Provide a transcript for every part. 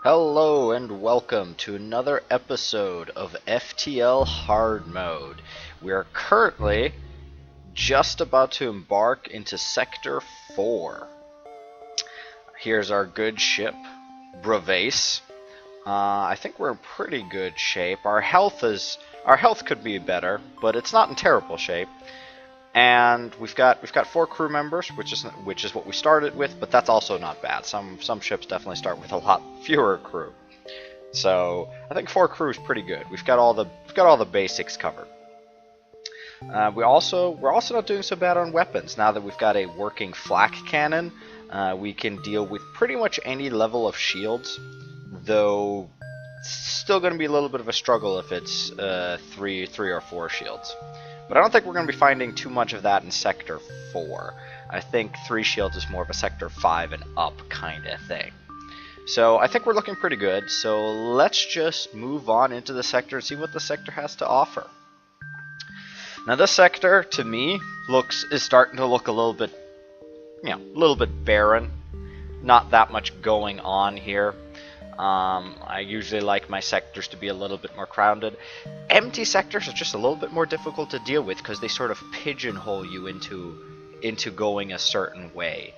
Hello and welcome to another episode of FTL Hard Mode. We are currently just about to embark into Sector 4. Here's our good ship, Bravace. I think we're in pretty good shape. Our health could be better, but it's not in terrible shape. And we've got 4 crew members, which is what we started with, but that's also not bad. Some ships definitely start with a lot fewer crew. So I think 4 crew is pretty good. We've got all the basics covered. We're also not doing so bad on weapons. Now that we've got a working flak cannon, we can deal with pretty much any level of shields. Though it's still going to be a little bit of a struggle if it's 3 or 4 shields. But I don't think we're going to be finding too much of that in Sector 4. I think 3 shields is more of a Sector 5 and up kind of thing. So I think we're looking pretty good. So let's just move on into the sector and see what the sector has to offer. Now this sector, to me, is starting to look a little bit barren. Not that much going on here. I usually like my sectors to be a little bit more crowded. Empty sectors are just a little bit more difficult to deal with because they sort of pigeonhole you into going a certain way.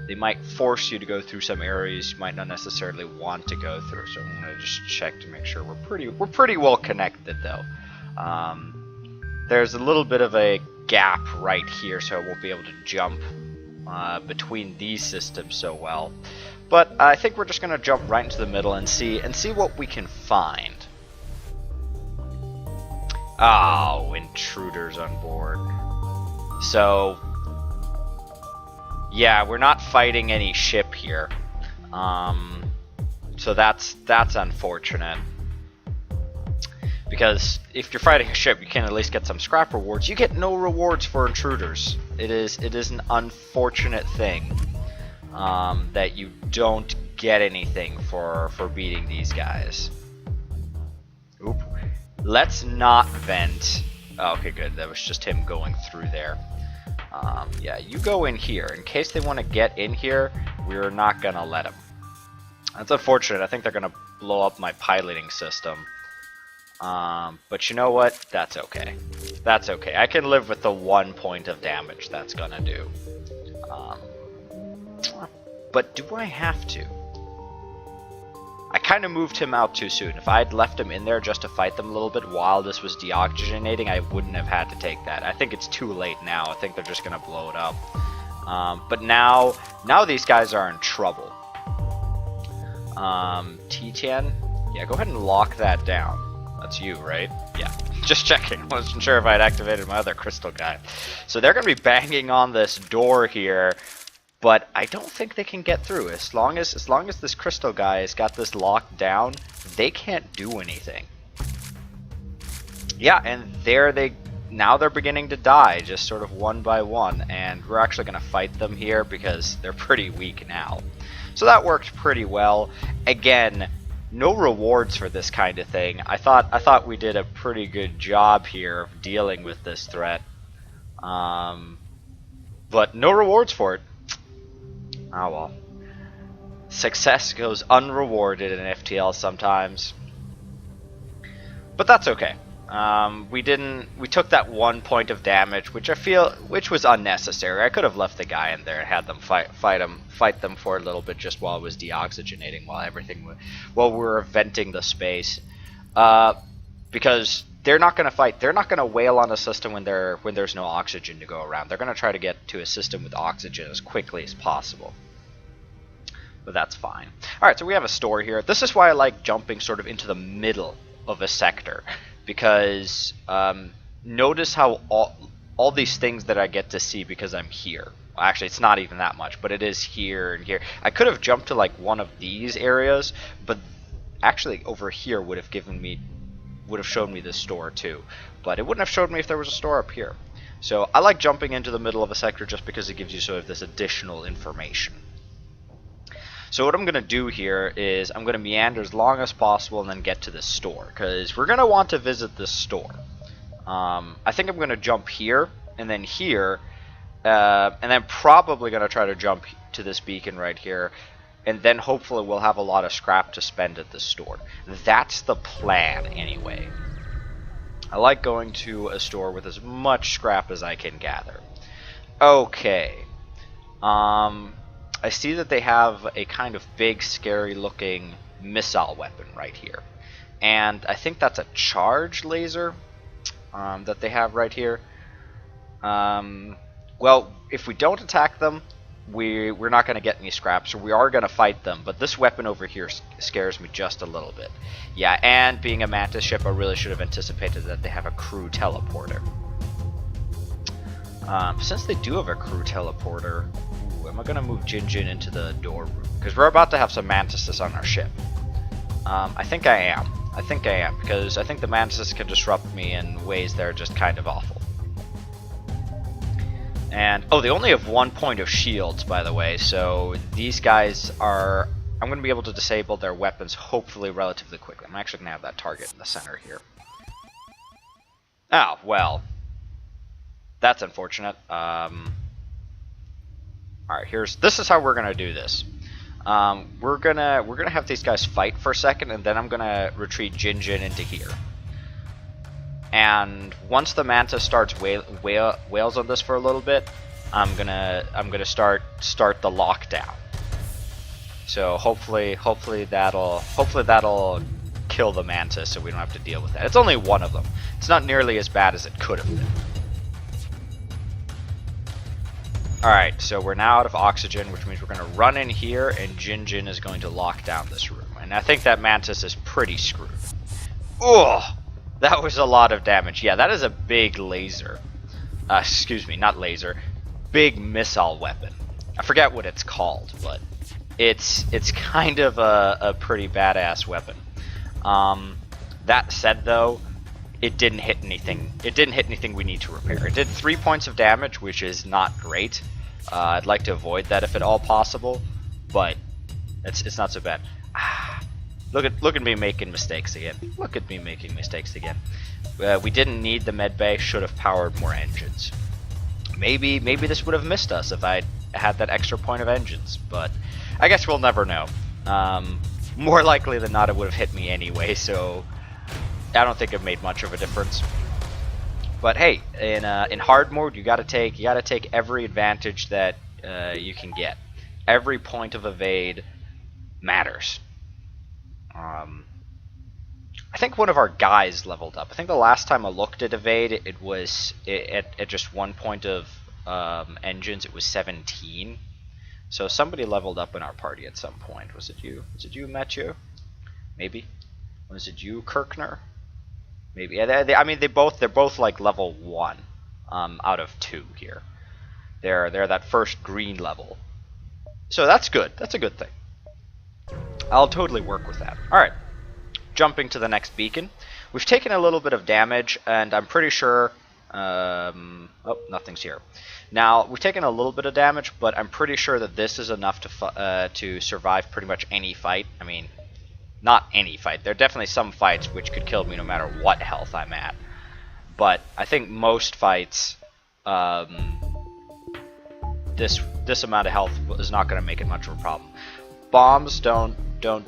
They might force you to go through some areas you might not necessarily want to go through. So I'm gonna just check to make sure we're pretty well connected though. There's a little bit of a gap right here, so I won't be able to jump between these systems so well. But I think we're just going to jump right into the middle and see what we can find. Oh, intruders on board. So, yeah, we're not fighting any ship here. So that's unfortunate. Because if you're fighting a ship, you can at least get some scrap rewards. You get no rewards for intruders. It is an unfortunate thing. That you don't get anything for beating these guys. Oop. Let's not vent. Oh, okay, good. That was just him going through there. Yeah, you go in here. In case they want to get in here, we're not going to let them. That's unfortunate. I think they're going to blow up my piloting system. But you know what? That's okay. That's okay. I can live with the 1 point of damage that's going to do. But do I have to? I kind of moved him out too soon. If I had left him in there just to fight them a little bit while this was deoxygenating, I wouldn't have had to take that. I think it's too late now. I think they're just going to blow it up. But now these guys are in trouble. T10? Yeah, go ahead and lock that down. That's you, right? Yeah. Just checking. I wasn't sure if I had activated my other crystal guy. So they're going to be banging on this door here. But I don't think they can get through. As long as this crystal guy has got this locked down, they can't do anything. Yeah, and now they're beginning to die, just sort of one by one, and we're actually going to fight them here because they're pretty weak now. So that worked pretty well. Again, no rewards for this kind of thing. I thought we did a pretty good job here of dealing with this threat. But no rewards for it. Oh well. Success goes unrewarded in FTL sometimes. But that's okay. We took that 1 point of damage, which was unnecessary. I could have left the guy in there and had them fight them for a little bit just while it was deoxygenating, while we were venting the space. Because they're not going to fight. They're not going to wail on a system when there's no oxygen to go around. They're going to try to get to a system with oxygen as quickly as possible. But that's fine. Alright, so we have a store here. This is why I like jumping sort of into the middle of a sector. Because notice how all these things that I get to see because I'm here. Well, actually, it's not even that much, but it is here and here. I could have jumped to like one of these areas, but actually over here would have shown me this store too, but it wouldn't have showed me if there was a store up here. So I like jumping into the middle of a sector just because it gives you sort of this additional information. So what I'm going to do here is I'm going to meander as long as possible and then get to this store, because we're going to want to visit this store. I think I'm going to jump here and then here, and then probably going to try to jump to this beacon right here. and then hopefully we'll have a lot of scrap to spend at the store. That's the plan, anyway. I like going to a store with as much scrap as I can gather. Okay. I see that they have a kind of big, scary-looking missile weapon right here. And I think that's a charge laser that they have right here. Well, if we don't attack them, we're not going to get any scrap, so we are going to fight them. But this weapon over here scares me just a little bit. Yeah, and being a Mantis ship, I really should have anticipated that they have a crew teleporter. Since they do have a crew teleporter, am I going to move Jinjin into the door room? Because we're about to have some Mantises on our ship. I think I am. Because I think the Mantises can disrupt me in ways that are just kind of awful. And, oh, they only have 1 point of shields, by the way, so these guys are... I'm going to be able to disable their weapons, hopefully, relatively quickly. I'm actually going to have that target in the center here. Oh, well. That's unfortunate. Alright, this is how we're gonna do this. We're gonna have these guys fight for a second, and then I'm gonna retreat Jinjin into here. And once the Manta starts wails on this for a little bit, I'm gonna start the lockdown. So hopefully that'll kill the Mantis, so we don't have to deal with that. It's only one of them. It's not nearly as bad as it could have been. Alright, so we're now out of oxygen, which means we're going to run in here, and Jinjin is going to lock down this room. And I think that Mantis is pretty screwed. Ugh! That was a lot of damage. Yeah, that is a big laser. Excuse me, not laser. Big missile weapon. I forget what it's called, but it's kind of a pretty badass weapon. That said, though, it didn't hit anything. It didn't hit anything we need to repair. It did 3 points of damage, which is not great. I'd like to avoid that if at all possible, but it's not so bad. Look at me making mistakes again. We didn't need the med bay. Should have powered more engines. Maybe this would have missed us if I had that extra point of engines, but I guess we'll never know. More likely than not, it would have hit me anyway, so I don't think it made much of a difference. But hey, in hard mode, you gotta take every advantage that you can get. Every point of evade matters. I think one of our guys leveled up. I think the last time I looked at evade, it was at just 1 point of engines. It was 17. So somebody leveled up in our party at some point. Was it you? Was it you, Matthew? Maybe. Was it you, Kirkner? Maybe. Yeah, they're both like level 1 out of 2 here. They're that first green level. So that's good. That's a good thing. I'll totally work with that. All right. Jumping to the next beacon. We've taken a little bit of damage, and I'm pretty sure... oh, nothing's here. Now, we've taken a little bit of damage, but I'm pretty sure that this is enough to survive pretty much any fight. I mean, not any fight. There are definitely some fights which could kill me no matter what health I'm at. But I think most fights, this amount of health is not going to make it much of a problem. Bombs don't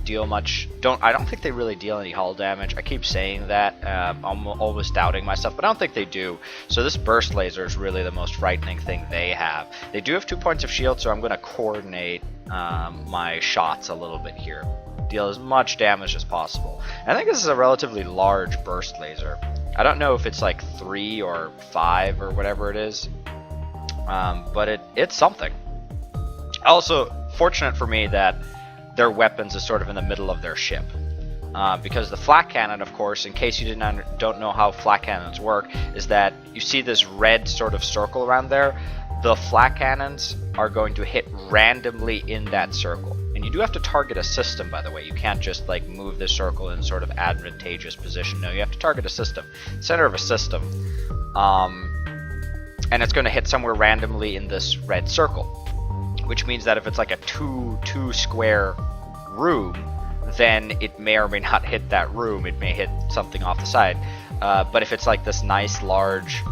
deal much. I don't think they really deal any hull damage. I keep saying that. I'm always doubting myself, but I don't think they do. So this burst laser is really the most frightening thing they have. They do have 2 points of shield, so I'm going to coordinate my shots a little bit here. Deal as much damage as possible. I think this is a relatively large burst laser. I don't know if it's like 3 or 5 or whatever it is, but it's something. Also, fortunate for me that their weapons is sort of in the middle of their ship. Because the flak cannon, of course, in case you don't know how flak cannons work, is that you see this red sort of circle around there. The flak cannons are going to hit randomly in that circle. And you do have to target a system, by the way. You can't just like move this circle in sort of advantageous position. No, you have to target a system, center of a system. And it's going to hit somewhere randomly in this red circle. Which means that if it's like a two square room, then it may or may not hit that room. It may hit something off the side. But if it's like this nice large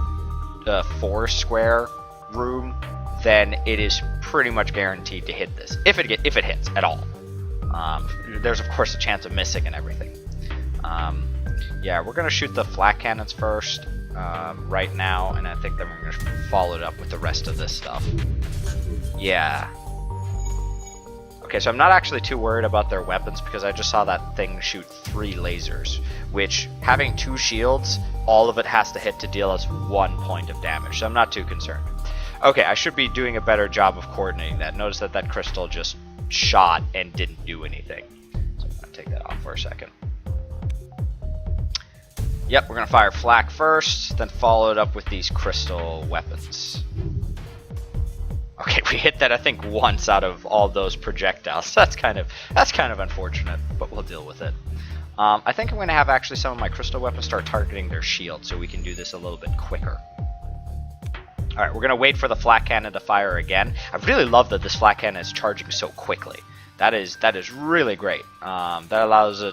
4 square room, then it is pretty much guaranteed to hit this. If it hits at all. there's of course a chance of missing and everything. Yeah, we're gonna shoot the flak cannons first right now, and I think then we're gonna follow it up with the rest of this stuff. Yeah. Okay, so I'm not actually too worried about their weapons because I just saw that thing shoot 3 lasers, which, having 2 shields, all of it has to hit to deal us 1 point of damage, so I'm not too concerned. Okay, I should be doing a better job of coordinating that. Notice that that crystal just shot and didn't do anything. So I'm going to take that off for a second. Yep, we're going to fire flak first, then follow it up with these crystal weapons. Okay, we hit that I think once out of all those projectiles. That's kind of unfortunate, but we'll deal with it. I think I'm going to have actually some of my crystal weapons start targeting their shield so we can do this a little bit quicker. Alright, we're going to wait for the flak cannon to fire again. I really love that this flak cannon is charging so quickly. That is really great. That allows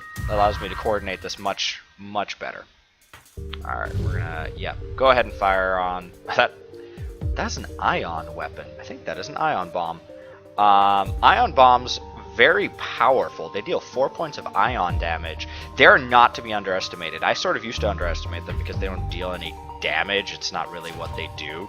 me to coordinate this much better. Alright, we're going to, go ahead and fire on that. That's an ion weapon. I think that is an ion bomb. Ion bombs, very powerful. They deal 4 points of ion damage. They're not to be underestimated. I sort of used to underestimate them because they don't deal any damage. It's not really what they do.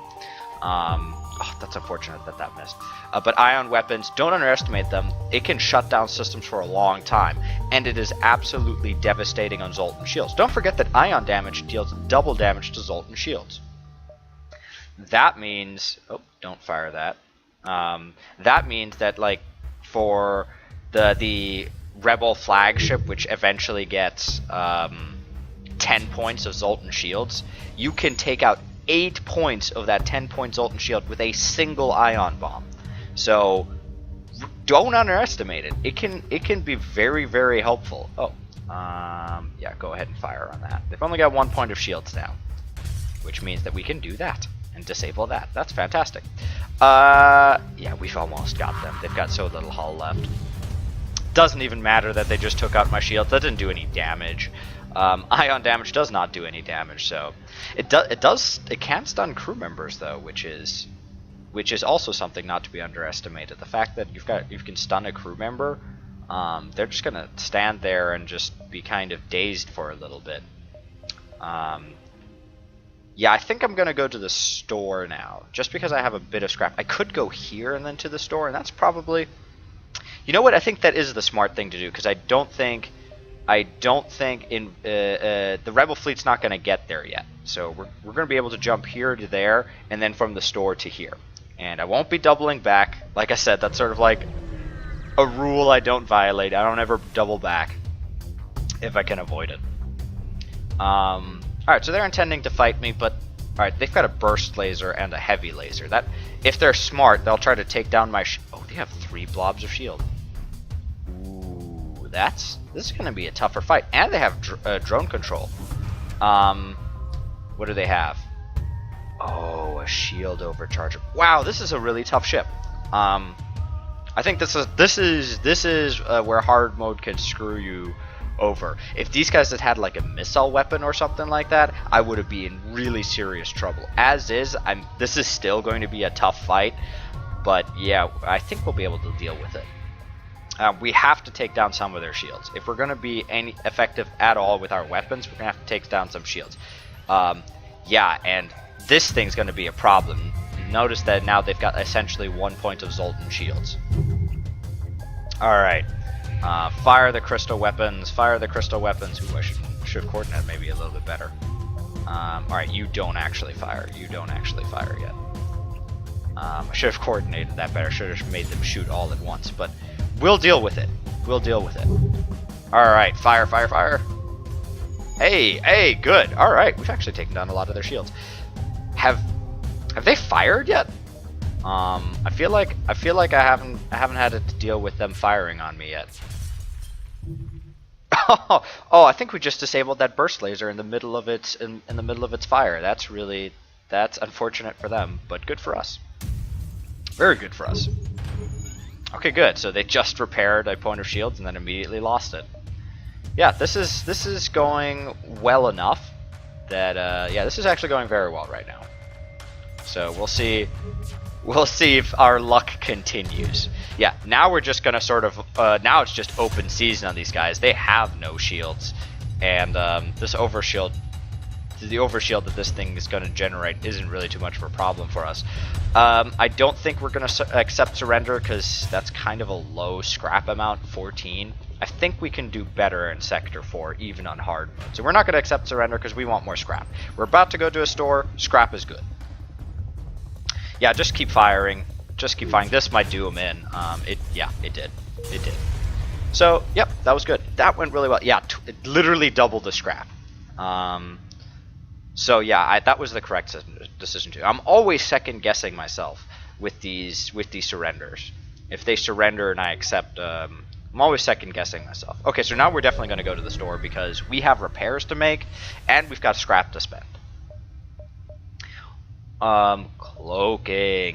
Oh, that's unfortunate that that missed. But ion weapons, don't underestimate them. It can shut down systems for a long time, and it is absolutely devastating on Zoltan shields. Don't forget that ion damage deals double damage to Zoltan shields. That means, oh, don't fire that. That means that, like, for the Rebel flagship, which eventually gets 10 points of Zoltan shields, you can take out 8 points of that 10-point Zoltan shield with a single ion bomb. So don't underestimate it. It can be very, very helpful. Oh, yeah, go ahead and fire on that. They've only got 1 point of shields now, which means that we can do that and disable that. That's fantastic. Yeah, we've almost got them. They've got so little hull left. Doesn't even matter that they just took out my shield. That didn't do any damage. Ion damage does not do any damage, so it can stun crew members though, which is also something not to be underestimated. The fact that you can stun a crew member, they're just gonna stand there and just be kind of dazed for a little bit. Yeah, I think I'm gonna go to the store now, just because I have a bit of scrap. I could go here and then to the store, and that's probably, you know what? I think that is the smart thing to do, because I don't think in the Rebel fleet's not going to get there yet. So we're going to be able to jump here to there, and then from the store to here. And I won't be doubling back. Like I said, that's sort of like a rule I don't violate. I don't ever double back if I can avoid it. Alright, so they're intending to fight me, but alright, they've got a burst laser and a heavy laser. That, if they're smart, they'll try to take down my oh, they have 3 blobs of shield. Ooh, this is going to be a tougher fight. And they have drone control. What do they have? Oh, a shield overcharger. Wow, this is a really tough ship. I think this is where hard mode can screw you over. If these guys had like a missile weapon or something like that, I would have been in really serious trouble. As is, this is still going to be a tough fight, but yeah, I think we'll be able to deal with it. We have to take down some of their shields. If we're going to be any effective at all with our weapons, we're going to have to take down some shields. Yeah, and this thing's going to be a problem. Notice that now they've got essentially 1 point of Zoltan shields. Alright. Fire the crystal weapons. Fire the crystal weapons. Ooh, I should coordinate maybe a little bit better. Alright, you don't actually fire. You don't actually fire yet. I should have coordinated that better. Should have made them shoot all at once, but we'll deal with it. We'll deal with it. Alright, fire, fire, fire. Hey, good. Alright, we've actually taken down a lot of their shields. Have they fired yet? I feel like I haven't had to deal with them firing on me yet. Oh, I think we just disabled that burst laser in the middle of its fire. That's unfortunate for them, but good for us. Very good for us. Okay, good. So they just repaired a point of shields and then immediately lost it. Yeah, this is going well enough that yeah, this is actually going very well right now. So we'll see We'll see if our luck continues. Yeah, now we're just gonna sort of now it's just open season on these guys. They have no shields, and this overshield, the overshield that this thing is gonna generate isn't really too much of a problem for us. I don't think we're gonna accept surrender because that's kind of a low scrap amount, 14. I think we can do better in Sector 4, even on hard mode. So we're not gonna accept surrender because we want more scrap. We're about to go to a store. Scrap is good. Yeah, just keep firing. Just keep firing. This might do him in. Yeah, it did. It did. So, yep, that was good. That went really well. Yeah, it literally doubled the scrap. So yeah, that was the correct decision too. I'm always second guessing myself with these surrenders. If they surrender and I accept, I'm always second guessing myself. Okay, so now we're definitely going to go to the store because we have repairs to make and we've got scrap to spend.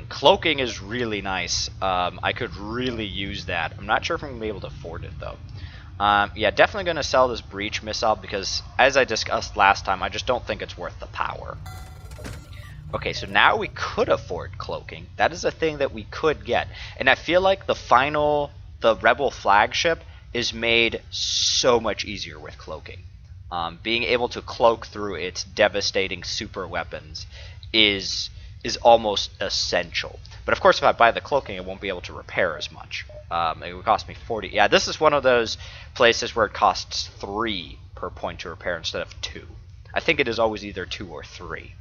Cloaking is really nice. I could really use that. I'm not sure if I'm gonna be able to afford it though. Yeah, definitely gonna sell this breach missile because, as I discussed last time, I just don't think it's worth the power. Okay, so now we could afford cloaking. That is a thing that we could get, and I feel like the Rebel flagship is made so much easier with cloaking. Being able to cloak through its devastating super weapons is almost essential. But of course, if I buy the cloaking, it won't be able to repair as much. It would cost me 40. Yeah, this is one of those places where it costs 3 per point to repair instead of 2. I think it is always either 2 or 3.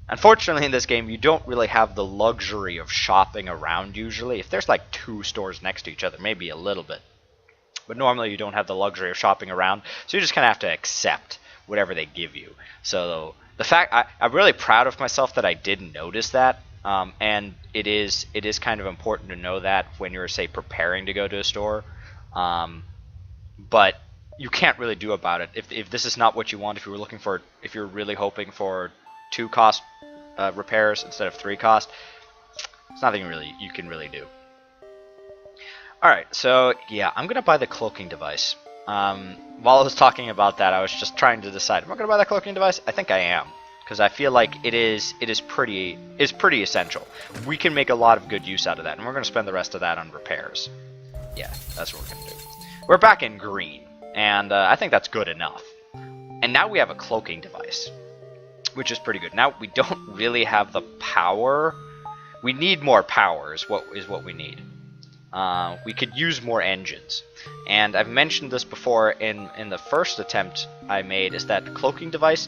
Unfortunately, in this game, you don't really have the luxury of shopping around usually. If there's like 2 stores next to each other, maybe a little bit. But normally you don't have the luxury of shopping around, so you just kind of have to accept whatever they give you. So the fact I'm really proud of myself that I didn't notice that, and it is kind of important to know that when you're, say, preparing to go to a store, but you can't really do about it if this is not what you want. If you're really hoping for 2 cost repairs instead of 3 cost, it's nothing really you can really do. All right, so yeah, I'm gonna buy the cloaking device. While I was talking about that, I was just trying to decide, am I going to buy that cloaking device? I think I am, because I feel like it is pretty essential. We can make a lot of good use out of that, and we're going to spend the rest of that on repairs. Yeah, that's what we're going to do. We're back in green, and I think that's good enough. And now we have a cloaking device, which is pretty good. Now we don't really have the power. We need more power is what we need. We could use more engines. And I've mentioned this before in the first attempt I made, is that the cloaking device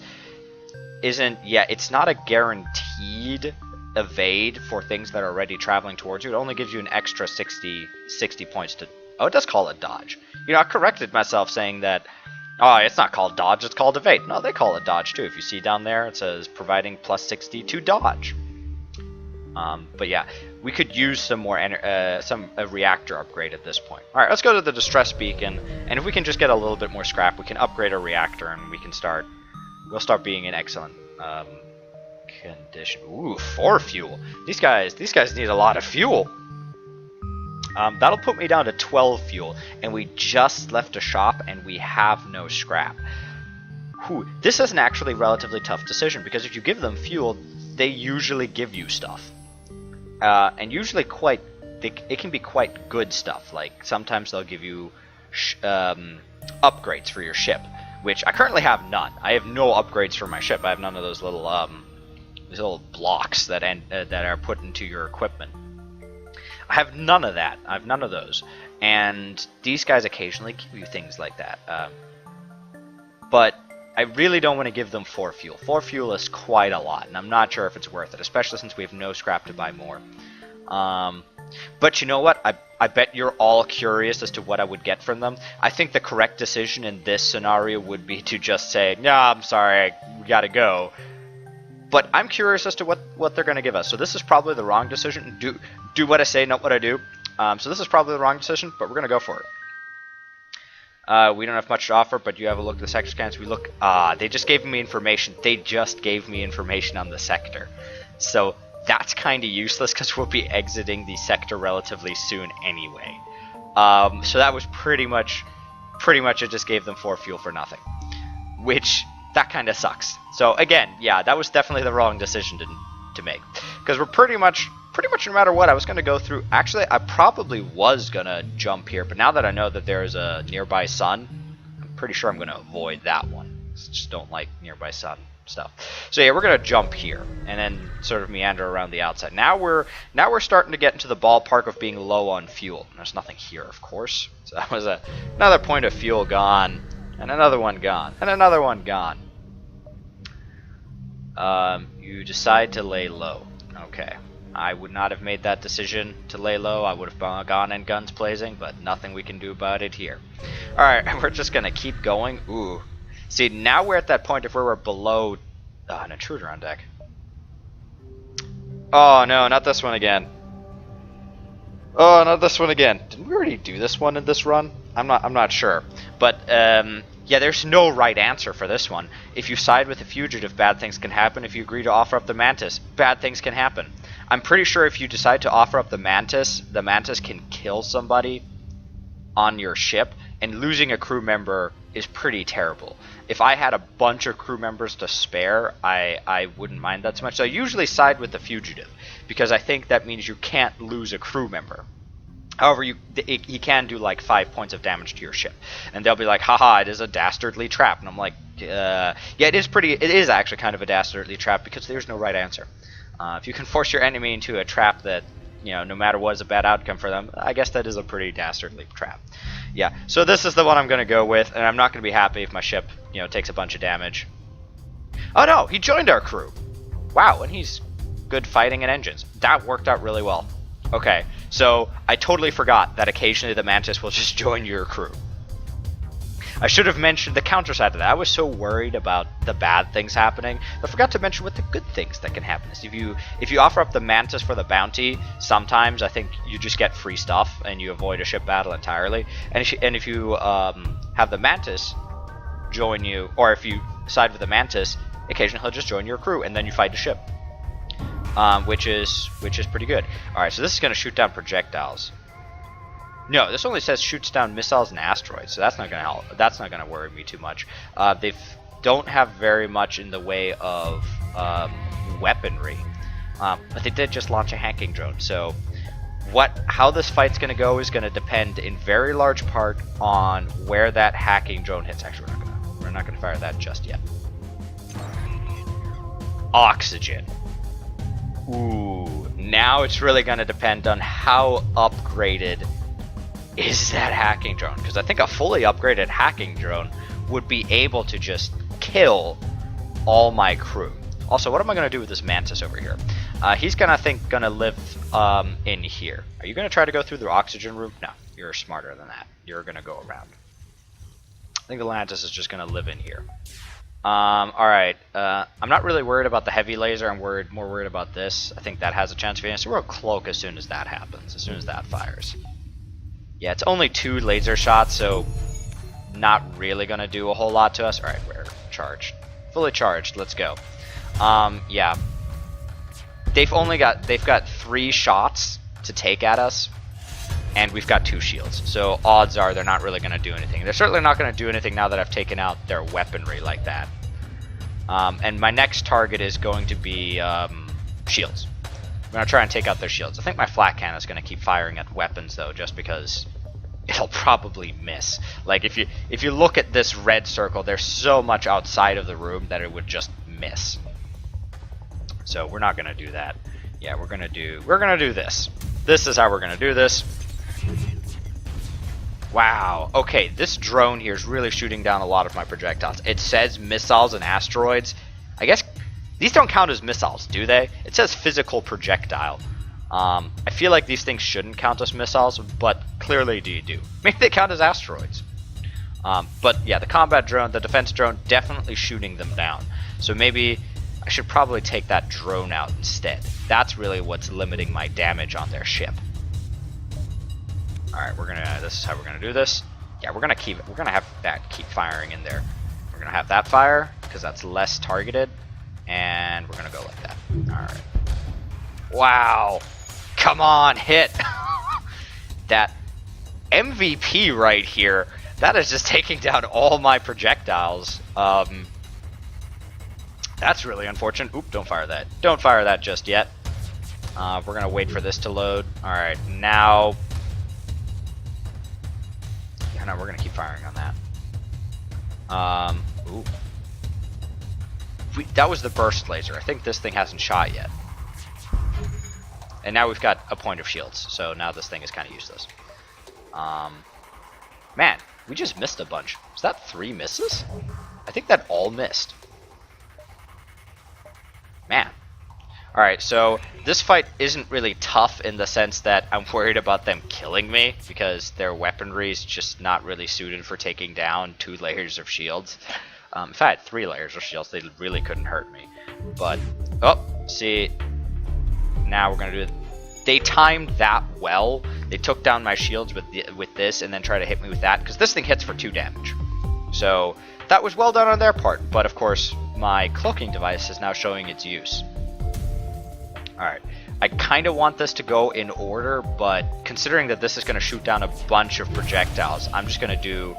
isn't, it's not a guaranteed evade for things that are already traveling towards you. It only gives you an extra 60 points to, it does call it dodge. You know, I corrected myself saying that, it's not called dodge, it's called evade. No, they call it dodge too. If you see down there, it says providing plus 60 to dodge. But yeah, we could use some more a reactor upgrade at this point. All right, let's go to the distress beacon, and if we can just get a little bit more scrap, we can upgrade our reactor, and we'll start being in excellent condition. Ooh, 4 fuel. These guys need a lot of fuel. That'll put me down to 12 fuel, and we just left a shop, and we have no scrap. Whew, this is an actually relatively tough decision, because if you give them fuel, they usually give you stuff. And usually it can be quite good stuff. Like sometimes they'll give you upgrades for your ship, which I currently have none. I have no upgrades for my ship. I have none of those little blocks that are put into your equipment. I have none of that. I have none of those. And these guys occasionally give you things like that. But I really don't want to give them 4 fuel. 4 fuel is quite a lot, and I'm not sure if it's worth it, especially since we have no scrap to buy more. But you know what? I bet you're all curious as to what I would get from them. I think the correct decision in this scenario would be to just say, "Yeah, I'm sorry, we gotta go." But I'm curious as to what they're going to give us. So this is probably the wrong decision. Do what I say, not what I do. So this is probably the wrong decision, but we're going to go for it. We don't have much to offer, but you have a look at the sector scans. They just gave me information. They just gave me information on the sector. So that's kind of useless because we'll be exiting the sector relatively soon anyway. So that was pretty much it just gave them 4 fuel for nothing. Which, that kind of sucks. So again, yeah, that was definitely the wrong decision to make. Because we're pretty much no matter what, I was going to go through. Actually, I probably was going to jump here, but now that I know that there's a nearby sun, I'm pretty sure I'm going to avoid that one. I just don't like nearby sun stuff. So yeah, we're going to jump here and then sort of meander around the outside. Now we're starting to get into the ballpark of being low on fuel. There's nothing here, of course. So that was another point of fuel gone, and another one gone, and another one gone. You decide to lay low. Okay. I would not have made that decision to lay low. I would have gone in guns blazing, but nothing we can do about it here. Alright, we're just going to keep going. Ooh. See, now we're at that point if we're below an intruder on deck. Oh, no, not this one again. Oh, not this one again. Didn't we already do this one in this run? I'm not sure. But, yeah, there's no right answer for this one. If you side with the fugitive, bad things can happen. If you agree to offer up the mantis, bad things can happen. I'm pretty sure if you decide to offer up the mantis can kill somebody on your ship, and losing a crew member is pretty terrible. If I had a bunch of crew members to spare, I wouldn't mind that so much. So I usually side with the fugitive, because I think that means you can't lose a crew member. However, he can do like 5 points of damage to your ship, and they'll be like, haha, it is a dastardly trap. And I'm like, yeah, it is actually kind of a dastardly trap, because there's no right answer. If you can force your enemy into a trap that, you know, no matter what is a bad outcome for them, I guess that is a pretty dastardly trap. Yeah, so this is the one I'm going to go with, and I'm not going to be happy if my ship, you know, takes a bunch of damage. Oh no, he joined our crew. Wow, and he's good fighting and engines. That worked out really well. Okay, so I totally forgot that occasionally the Mantis will just join your crew. I should have mentioned the counter side of that. I was so worried about the bad things happening, I forgot to mention what the good things that can happen is. If you offer up the Mantis for the bounty, sometimes I think you just get free stuff and you avoid a ship battle entirely. And if you have the Mantis join you, or if you side with the Mantis, occasionally he'll just join your crew and then you fight a ship, which is pretty good. All right, so this is going to shoot down projectiles. No, this only says shoots down missiles and asteroids, so that's not going to help. That's not going to worry me too much. They don't have very much in the way of weaponry, but they did just launch a hacking drone. So how this fight's going to go is going to depend in very large part on where that hacking drone hits. Actually, we're not going to fire that just yet. Oxygen. Ooh, now it's really going to depend on how upgraded is that hacking drone, because I think a fully upgraded hacking drone would be able to just kill all my crew. Also, what am I going to do with this Mantis over here? He's gonna live in here. Are you going to try to go through the oxygen room? No, you're smarter than that. You're going to go around. I think the Mantis is just going to live in here. Alright, I'm not really worried about the heavy laser. I'm more worried about this. I think that has a chance of being. So we'll cloak as soon as that happens, as soon as that fires. Yeah, it's only 2 laser shots, so not really going to do a whole lot to us. Alright, we're charged. Fully charged, let's go. Yeah. They've got 3 shots to take at us, and we've got 2 shields. So odds are they're not really going to do anything. They're certainly not going to do anything now that I've taken out their weaponry like that. And my next target is going to be shields. I'm going to try and take out their shields. I think my flat cannon is going to keep firing at weapons, though, just because it'll probably miss. Like, if you look at this red circle, there's so much outside of the room that it would just miss. So we're not going to do that. Yeah, we're going to do this. This is how we're going to do this. Wow. Okay, this drone here is really shooting down a lot of my projectiles. It says missiles and asteroids. I guess these don't count as missiles, do they? It says physical projectile. I feel like these things shouldn't count as missiles, but clearly do. Maybe they count as asteroids. But yeah, the combat drone, the defense drone, definitely shooting them down. So maybe I should probably take that drone out instead. That's really what's limiting my damage on their ship. All right, this is how we're gonna do this. Yeah, we're gonna have that keep firing in there. We're gonna have that fire because that's less targeted. And we're going to go like that. Alright. Wow. Come on, hit. That MVP right here, that is just taking down all my projectiles. That's really unfortunate. Oop, don't fire that. Don't fire that just yet. We're going to wait for this to load. Alright, now... Yeah, no, we're going to keep firing on that. Ooh. That was the burst laser. I think this thing hasn't shot yet. And now we've got a point of shields, so now this thing is kind of useless. Man, we just missed a bunch. Was that 3 misses? I think that all missed. Man. Alright, so this fight isn't really tough in the sense that I'm worried about them killing me, because their weaponry is just not really suited for taking down 2 layers of shields. If I had 3 layers of shields, they really couldn't hurt me. But, oh, see, now we're going to do it. They timed that well. They took down my shields with this and then try to hit me with that, because this thing hits for 2 damage. So that was well done on their part, but of course my cloaking device is now showing its use. Alright, I kind of want this to go in order, but considering that this is going to shoot down a bunch of projectiles, I'm just going to do...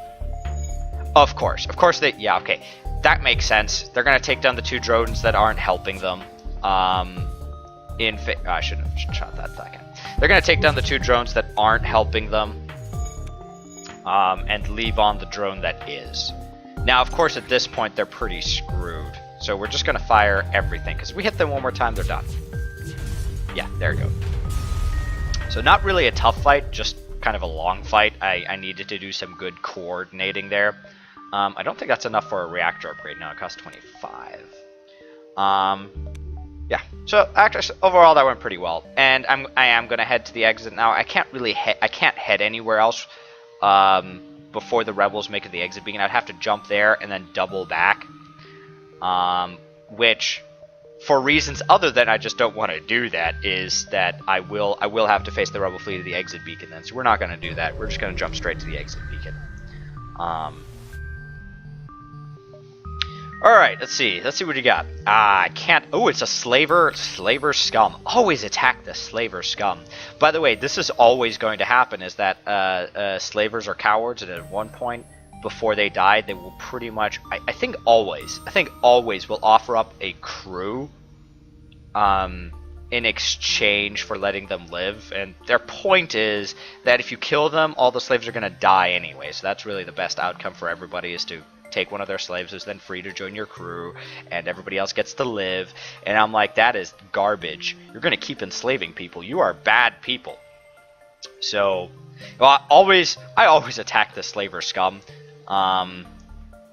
Of course they... Yeah, okay. That makes sense. They're going to take down the 2 drones that aren't helping them. I shouldn't have shot that second. They're going to take down the 2 drones that aren't helping them. And leave on the drone that is. Now, of course, at this point, they're pretty screwed. So we're just going to fire everything, because if we hit them one more time, they're done. Yeah, there we go. So not really a tough fight, just kind of a long fight. I needed to do some good coordinating there. I don't think that's enough for a reactor upgrade. No, it costs 25. Yeah, so actually, overall that went pretty well. And I am going to head to the exit now. I can't really I can't head anywhere else before the rebels make it the exit beacon. I'd have to jump there and then double back. Which, for reasons other than I just don't want to do that, is that I will have to face the rebel fleet at the exit beacon then. So we're not going to do that. We're just going to jump straight to the exit beacon. Alright, let's see what you got. I can't... Oh, it's a slaver scum. Always attack the slaver scum. By the way, this is always going to happen, is that slavers are cowards, and at one point before they die, they will pretty much... I think always will offer up a crew in exchange for letting them live. And their point is that if you kill them, all the slaves are going to die anyway. So that's really the best outcome for everybody, is to take one of their slaves who's then free to join your crew, and everybody else gets to live. And I'm like, that is garbage. You're going to keep enslaving people. You are bad people. So, well, I always attack the slaver scum,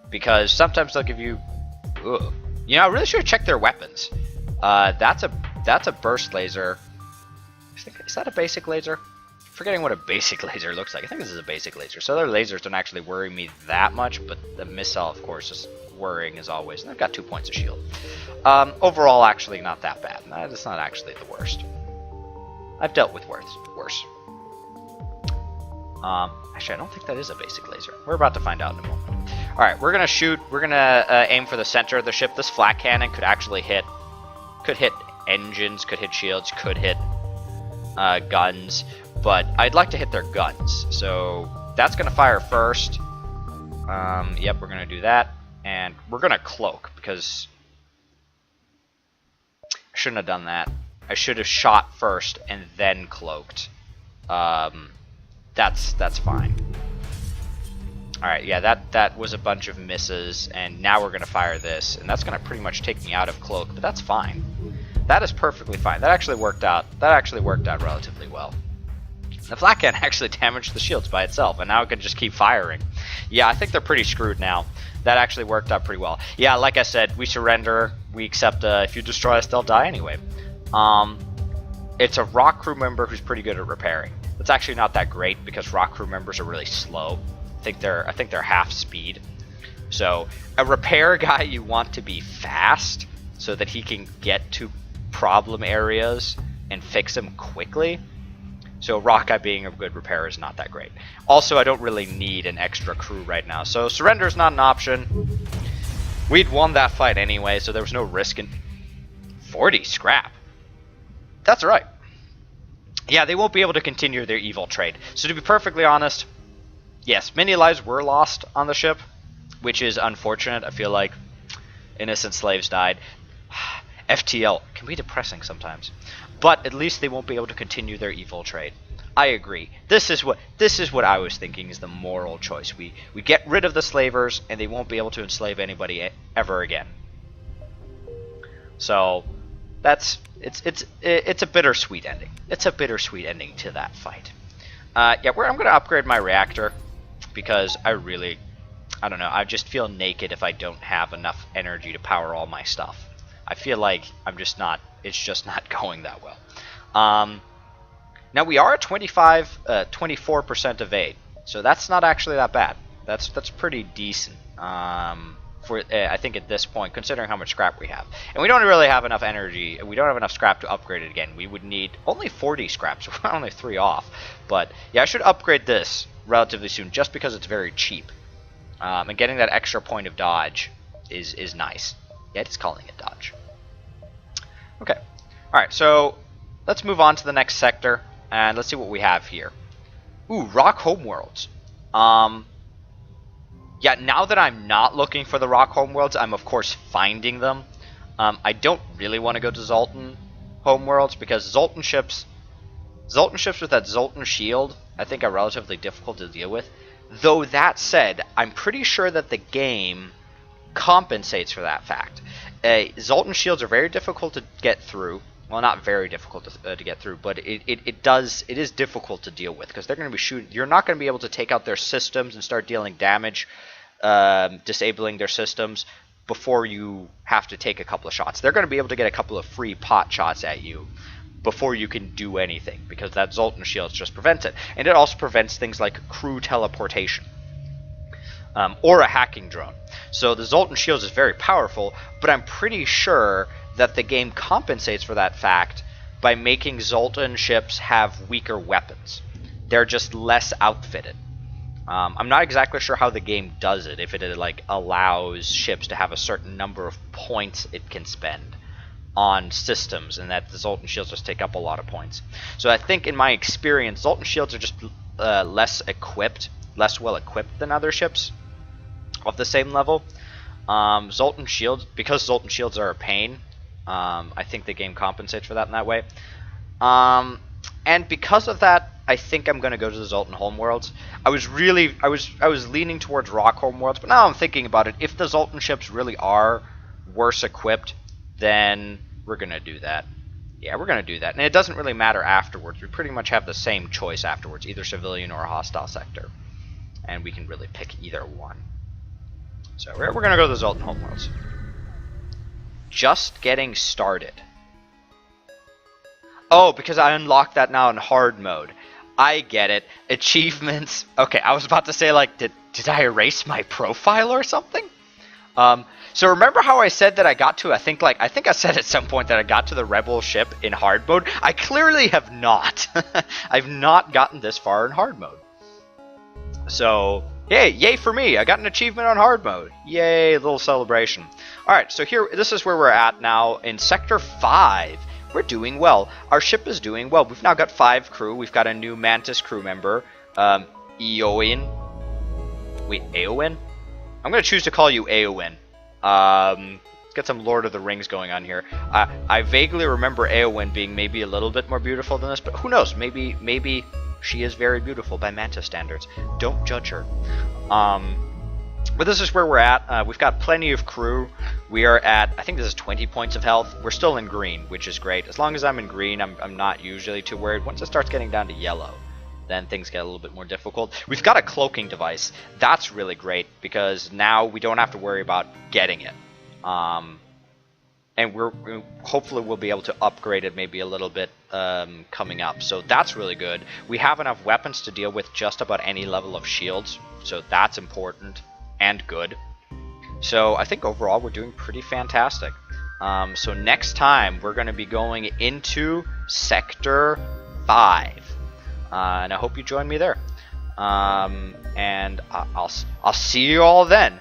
because sometimes they'll give you... Ugh. You know, I really should check their weapons. That's a burst laser. Is that a basic laser? Forgetting what a basic laser looks like. I think this is a basic laser. So their lasers don't actually worry me that much, but the missile, of course, is worrying as always. And I've got 2 points of shield. Overall, actually not that bad. It's not actually the worst. I've dealt with worse. Actually, I don't think that is a basic laser. We're about to find out in a moment. Alright, we're gonna shoot. We're gonna aim for the center of the ship. This flat cannon could actually hit... Could hit engines, could hit shields, could hit guns. But I'd like to hit their guns, so that's going to fire first. Yep, we're going to do that, and we're going to cloak, because I shouldn't have done that. I should have shot first and then cloaked. That's fine. Alright, yeah, that was a bunch of misses, and now we're going to fire this, and that's going to pretty much take me out of cloak, but that's fine. That is perfectly fine. That actually worked out relatively well. The flat cannon actually damaged the shields by itself, and now it can just keep firing. Yeah, I think they're pretty screwed now. That actually worked out pretty well. Yeah, like I said, we surrender. We accept if you destroy us, they'll die anyway. It's a rock crew member who's pretty good at repairing. It's actually not that great, because rock crew members are really slow. I think they're half speed. So a repair guy, you want to be fast so that he can get to problem areas and fix them quickly. So rock guy being a good repairer is not that great. Also, I don't really need an extra crew right now, so surrender is not an option. We'd won that fight anyway, so there was no risk in 40 scrap. That's right. Yeah, they won't be able to continue their evil trade. So to be perfectly honest, yes, many lives were lost on the ship, which is unfortunate. I feel like innocent slaves died. FTL can be depressing sometimes. but at least they won't be able to continue their evil trade. I agree. This is what I was thinking is the moral choice. We get rid of the slavers, and they won't be able to enslave anybody ever again. So it's a bittersweet ending. It's a bittersweet ending to that fight. I'm going to upgrade my reactor because I don't know. I just feel naked if I don't have enough energy to power all my stuff. I feel like it's just not going that well. Now we are at 24% evade, so that's not actually that bad. That's pretty decent for I think at this point, considering how much scrap we have. And we don't really have enough energy. We don't have enough scrap to upgrade it again. We would need only 40 scrap, so we're only 3 off. But yeah, I should upgrade this relatively soon, just because it's very cheap. And getting that extra point of dodge is nice. Yeah, it's calling it dodge. Okay. All right, so let's move on to the next sector. And let's see what we have here. Ooh, rock homeworlds. Yeah, now that I'm not looking for the rock homeworlds, I'm of course finding them. I don't really want to go to Zoltan homeworlds because Zoltan ships with that Zoltan shield, I think are relatively difficult to deal with. Though that said, I'm pretty sure that the game compensates for that fact. Zoltan shields are very difficult to get through. Well, not very difficult to get through, but it is difficult to deal with because they're going to be shooting. You're not going to be able to take out their systems and start dealing damage, disabling their systems before you have to take a couple of shots. They're going to be able to get a couple of free pot shots at you before you can do anything because that Zoltan shield just prevents it, and it also prevents things like crew teleportation or a hacking drone. So the Zoltan shield is very powerful, but I'm pretty sure that the game compensates for that fact by making Zoltan ships have weaker weapons. They're just less outfitted. I'm not exactly sure how the game does it, if it like allows ships to have a certain number of points it can spend on systems, and that the Zoltan shields just take up a lot of points. So I think in my experience, Zoltan shields are just less well equipped than other ships of the same level. Zoltan shields, because Zoltan shields are a pain, I think the game compensates for that in that way. And because of that, I think I'm going to go to the Zoltan homeworlds. I was leaning towards rock homeworlds, but now I'm thinking about it. If the Zoltan ships really are worse equipped, then we're going to do that. Yeah, we're going to do that. And it doesn't really matter afterwards. We pretty much have the same choice afterwards, either civilian or a hostile sector. And we can really pick either one. So we're going to go to the Zoltan homeworlds. Just getting started. Oh, because I unlocked that now in hard mode. I get it. Achievements. Okay, I was about to say, like, did I erase my profile or something? So remember how I said that I got to, I think I said at some point that I got to the rebel ship in hard mode? I clearly have not. I've not gotten this far in hard mode. So, yay for me. I got an achievement on hard mode. Yay, a little celebration. Alright, so here, this is where we're at now in Sector 5. We're doing well. Our ship is doing well. We've now got 5 crew. We've got a new Mantis crew member, Eowyn. Wait, Eowyn? I'm going to choose to call you Eowyn. Let's get some Lord of the Rings going on here. I vaguely remember Eowyn being maybe a little bit more beautiful than this, but who knows? Maybe she is very beautiful by Mantis standards. Don't judge her. But this is where we're at. We've got plenty of crew. We are at, I think this is 20 points of health. We're still in green, which is great. As long as I'm in green, I'm not usually too worried. Once it starts getting down to yellow, then things get a little bit more difficult. We've got a cloaking device. That's really great because now we don't have to worry about getting it. And hopefully we'll be able to upgrade it maybe a little bit coming up. So that's really good. We have enough weapons to deal with just about any level of shields. So that's important and good. So I think overall we're doing pretty fantastic. So next time we're going to be going into Sector 5. And I hope you join me there. And I'll see you all then.